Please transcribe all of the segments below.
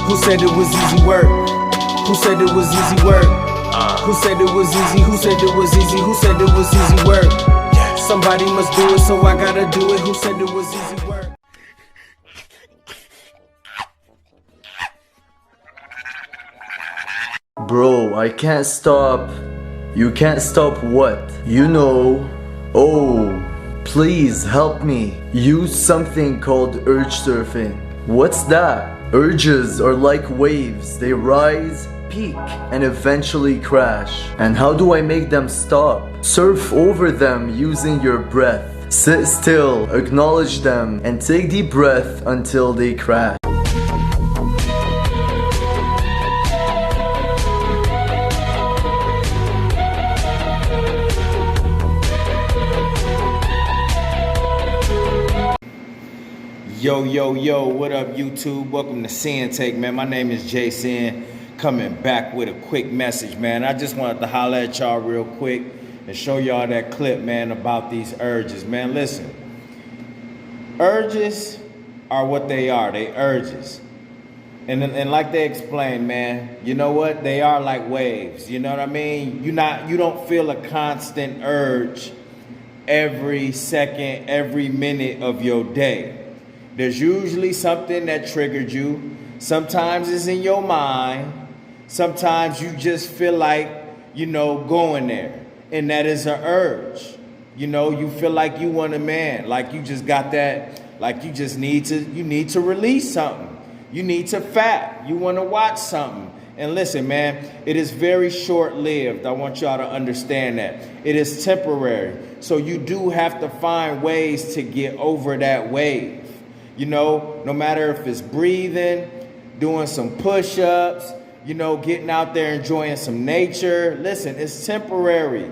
Who said it was easy work? Who said it was easy work? Who said it was easy? Who said it was easy? Who said it was easy work? Somebody must do it, so I gotta do it. Who said it was easy work? Bro, I can't stop. You can't stop what? You know. Oh, please help me. Use something called urge surfing. What's that? Urges are like waves. They rise, peak, and eventually crash. And how do I make them stop? Surf over them using your breath. Sit still, acknowledge them, and take deep breath until they crash. Yo, what up YouTube? Welcome to Sinn-Take, man. My name is Jason, coming back with a quick message, man. I just wanted to holler at y'all real quick and show y'all that clip, man, about these urges, man. Listen, urges are what they are. They urges. And like they explained, man, you know what? They are like waves, you know what I mean? You don't feel a constant urge every second, every minute of your day. There's usually something that triggered you. Sometimes it's in your mind. Sometimes you just feel like, going there. And that is an urge. You feel like you want a man. Like you just got that, like you need to release something. You need to fat. You want to watch something. And listen, man, it is very short-lived. I want y'all to understand that. It is temporary. So you do have to find ways to get over that wave. No matter if it's breathing, doing some push-ups, getting out there, enjoying some nature. Listen, it's temporary.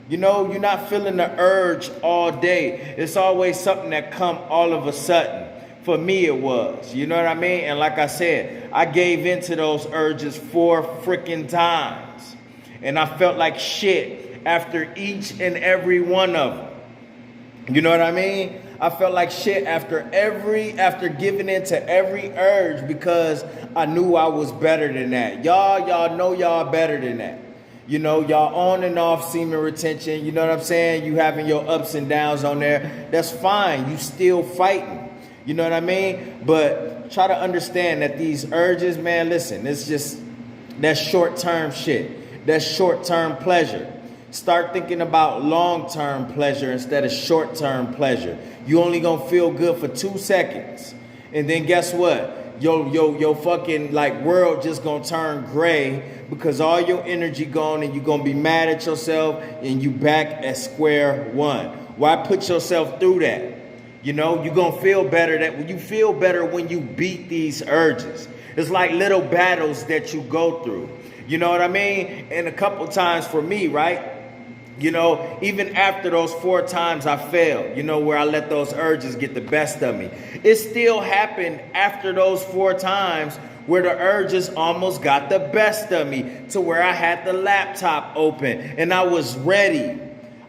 You're not feeling the urge all day. It's always something that come all of a sudden. For me, it was. You know what I mean? And like I said, I gave into those urges 4 freaking times. And I felt like shit after each and every one of them. You know what I mean? I felt like shit after giving in to every urge because I knew I was better than that. Y'all know y'all better than that. Y'all on and off semen retention. You know what I'm saying? You having your ups and downs on there. That's fine. You still fighting. You know what I mean? But try to understand that these urges, man, listen, that's short-term shit. That's short-term pleasure. Start thinking about long-term pleasure instead of short-term pleasure. You only gonna feel good for 2 seconds. And then guess what? Your fucking world just gonna turn gray because all your energy gone and you're gonna be mad at yourself and you back at square one. Why put yourself through that? You're gonna feel better you feel better when you beat these urges. It's like little battles that you go through. You know what I mean? And a couple times for me, right? Even after those 4 times I failed, where I let those urges get the best of me. It still happened after those 4 times where the urges almost got the best of me to where I had the laptop open and I was ready.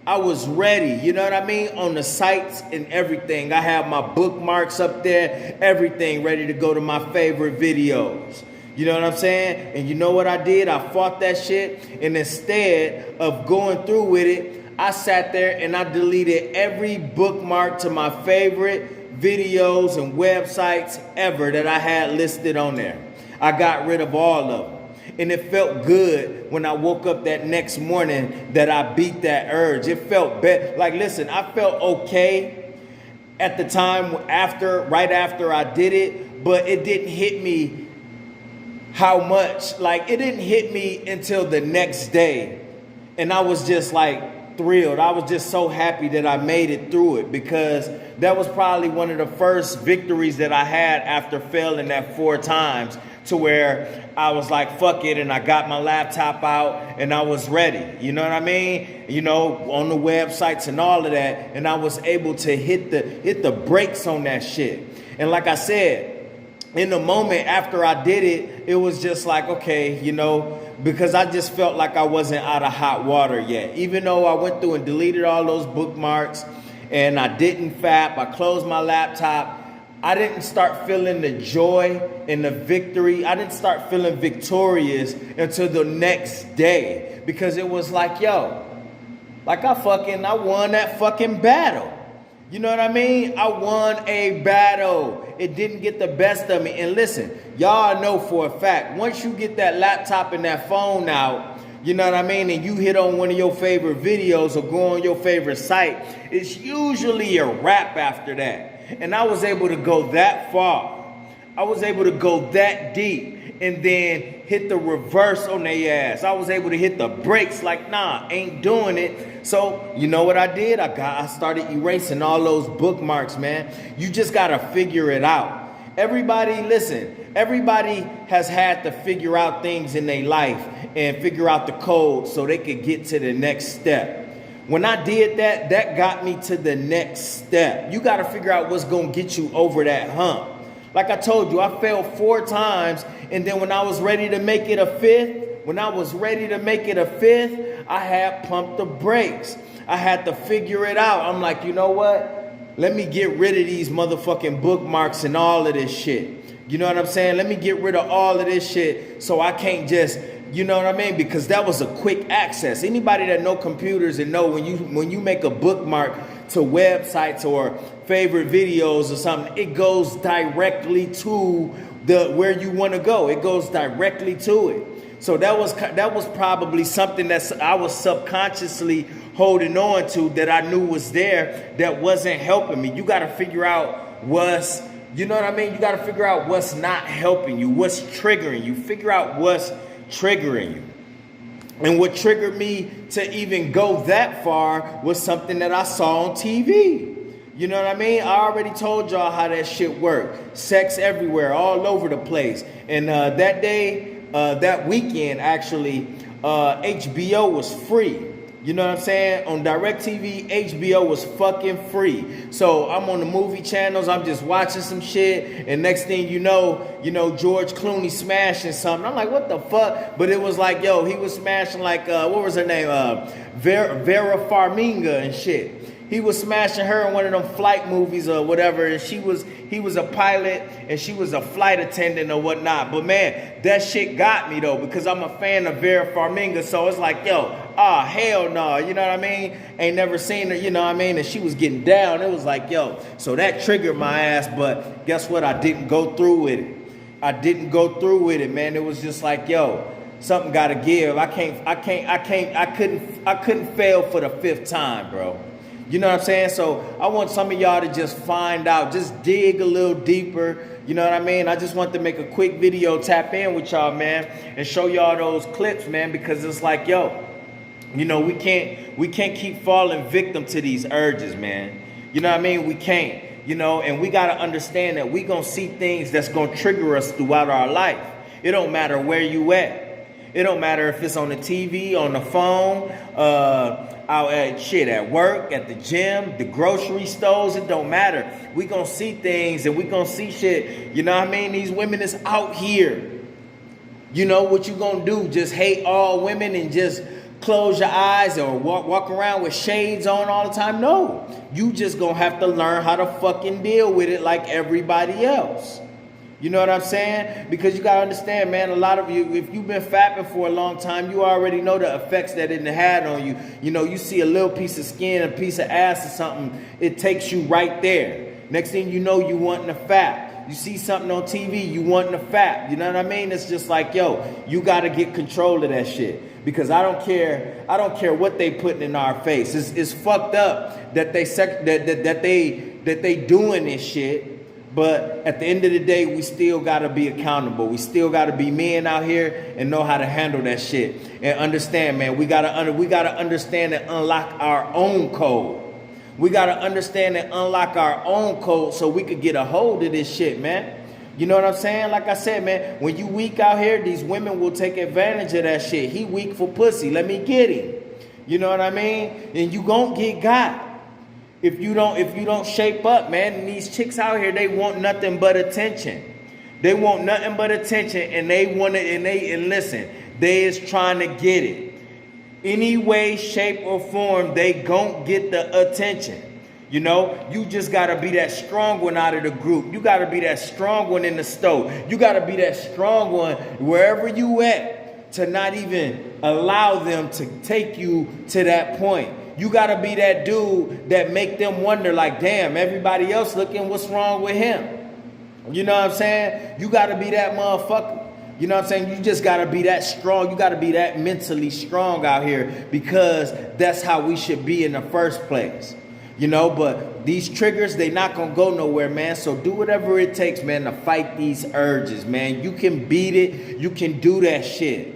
You know what I mean? On the sites and everything. I have my bookmarks up there, everything ready to go to my favorite videos. You know what I'm saying? And you know what I did? I fought that shit. And instead of going through with it, I sat there and I deleted every bookmark to my favorite videos and websites ever that I had listed on there. I got rid of all of them. And it felt good when I woke up that next morning that I beat that urge. It felt better. Listen, I felt okay at the time right after I did it, but it didn't hit me how much. It didn't hit me until the next day. And I was just thrilled. I was just so happy that I made it through it because that was probably one of the first victories that I had after failing that 4 times to where I was like, fuck it. And I got my laptop out and I was ready. You know what I mean? On the websites and all of that. And I was able to hit the brakes on that shit. And like I said, in the moment after I did it, it was just like, okay, because I just felt like I wasn't out of hot water yet. Even though I went through and deleted all those bookmarks and I didn't fap, I closed my laptop, I didn't start feeling the joy and the victory. I didn't start feeling victorious until the next day, because it was like, yo, like I won that fucking battle. You know what I mean? I won a battle. It didn't get the best of me. And listen, y'all know for a fact, once you get that laptop and that phone out, you know what I mean, and you hit on one of your favorite videos or go on your favorite site, it's usually a wrap after that. And I was able to go that far. I was able to go that deep and then hit the reverse on their ass. I was able to hit the brakes like, nah, ain't doing it. So you know what I did? I started erasing all those bookmarks, man. You just got to figure it out. Everybody, listen, everybody has had to figure out things in their life and figure out the code so they could get to the next step. When I did that, that got me to the next step. You got to figure out what's going to get you over that hump. Like I told you, I failed 4 times. And then when I was ready to make it a fifth, I had pumped the brakes. I had to figure it out. I'm like, you know what? Let me get rid of these motherfucking bookmarks and all of this shit. You know what I'm saying? Let me get rid of all of this shit so I can't just, you know what I mean? Because that was a quick access. Anybody that know computers and know when you make a bookmark to websites or favorite videos or something, it goes directly to where you want to go. It goes directly to it. So that was probably something that I was subconsciously holding on to, that I knew was there, that wasn't helping me. You got to figure out what's, you know what I mean? You got to figure out what's not helping you, what's triggering you. Figure out what's triggering you. And what triggered me to even go that far was something that I saw on TV. You know what I mean? I already told y'all how that shit worked. Sex everywhere, all over the place. And that day, that weekend, actually, HBO was free. You know what I'm saying? On DirecTV, HBO was fucking free. So I'm on the movie channels, I'm just watching some shit, and next thing you know, George Clooney smashing something. I'm like, what the fuck? But it was like, yo, he was smashing like, what was her name? Vera Farmiga and shit. He was smashing her in one of them flight movies or whatever, and he was a pilot and she was a flight attendant or whatnot. But man, that shit got me though, because I'm a fan of Vera Farmiga. So it's like, yo, hell no, you know what I mean? Ain't never seen her, you know what I mean? And she was getting down. It was like, yo, so that triggered my ass. But guess what? I didn't go through with it. Man. It was just like, yo, something gotta give. I couldn't fail for the 5th time, bro. You know what I'm saying? So I want some of y'all to just find out, just dig a little deeper. You know what I mean? I just want to make a quick video, tap in with y'all, man, and show y'all those clips, man, because it's like, yo, you know, we can't keep falling victim to these urges, man. You know what I mean? We can't, you know, and we got to understand that we going to see things that's going to trigger us throughout our life. It don't matter where you at. It don't matter if it's on the TV, on the phone, out at work, at the gym, the grocery stores. It don't matter. We gonna see things and we gonna see shit. You know what I mean? These women is out here. You know what you gonna do? Just hate all women and just close your eyes or walk around with shades on all the time? No. You just gonna have to learn how to fucking deal with it like everybody else. You know what I'm saying? Because you got to understand, man, a lot of you, if you've been fapping for a long time, you already know the effects that it had on you. You know, you see a little piece of skin, a piece of ass or something, it takes you right there. Next thing you know, you wanting to fap. You see something on TV, you wanting to fap. You know what I mean? It's just like, yo, you got to get control of that shit. Because I don't care what they putting in our face. It's fucked up that they doing this shit. But at the end of the day, we still got to be accountable. We still got to be men out here and know how to handle that shit. And understand, man, we got to understand and unlock our own code. We got to understand and unlock our own code so we could get a hold of this shit, man. You know what I'm saying? Like I said, man, when you weak out here, these women will take advantage of that shit. He weak for pussy. Let me get him. You know what I mean? And you gonna get got. If you don't shape up, man, and these chicks out here, they want nothing but attention. They want nothing but attention, and they want it, and listen, they is trying to get it. Any way, shape, or form, they gon' get the attention. You know, you just gotta be that strong one out of the group. You gotta be that strong one in the stove. You gotta be that strong one wherever you at, to not even allow them to take you to that point. You gotta be that dude that make them wonder, like, damn, everybody else looking, what's wrong with him? You know what I'm saying? You gotta be that motherfucker. You know what I'm saying? You just gotta be that strong. You gotta be that mentally strong out here, because that's how we should be in the first place. You know, but these triggers, they not gonna go nowhere, man. So do whatever it takes, man, to fight these urges, man. You can beat it. You can do that shit.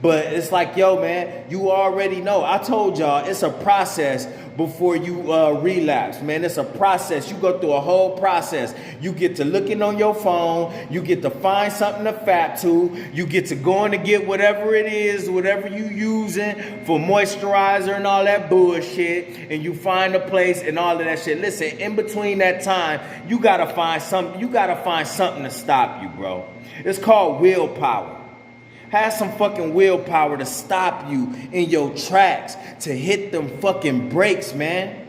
But it's like, yo, man, you already know. I told y'all, it's a process before you relapse, man. It's a process. You go through a whole process. You get to looking on your phone. You get to find something to fap to. You get to going to get whatever it is, whatever you using for moisturizer and all that bullshit. And you find a place and all of that shit. Listen, in between that time, you gotta find something. You gotta find something to stop you, bro. It's called willpower. Have some fucking willpower to stop you in your tracks, to hit them fucking brakes, man.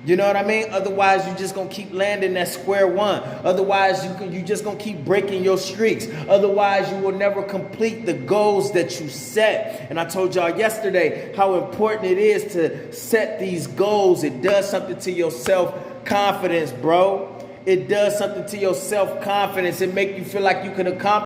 You know what I mean? Otherwise, you just gonna keep landing at square one. Otherwise, you just gonna keep breaking your streaks. Otherwise, you will never complete the goals that you set. And I told y'all yesterday how important it is to set these goals. It does something to your self-confidence, bro. It does something to your self-confidence. It make you feel like you can accomplish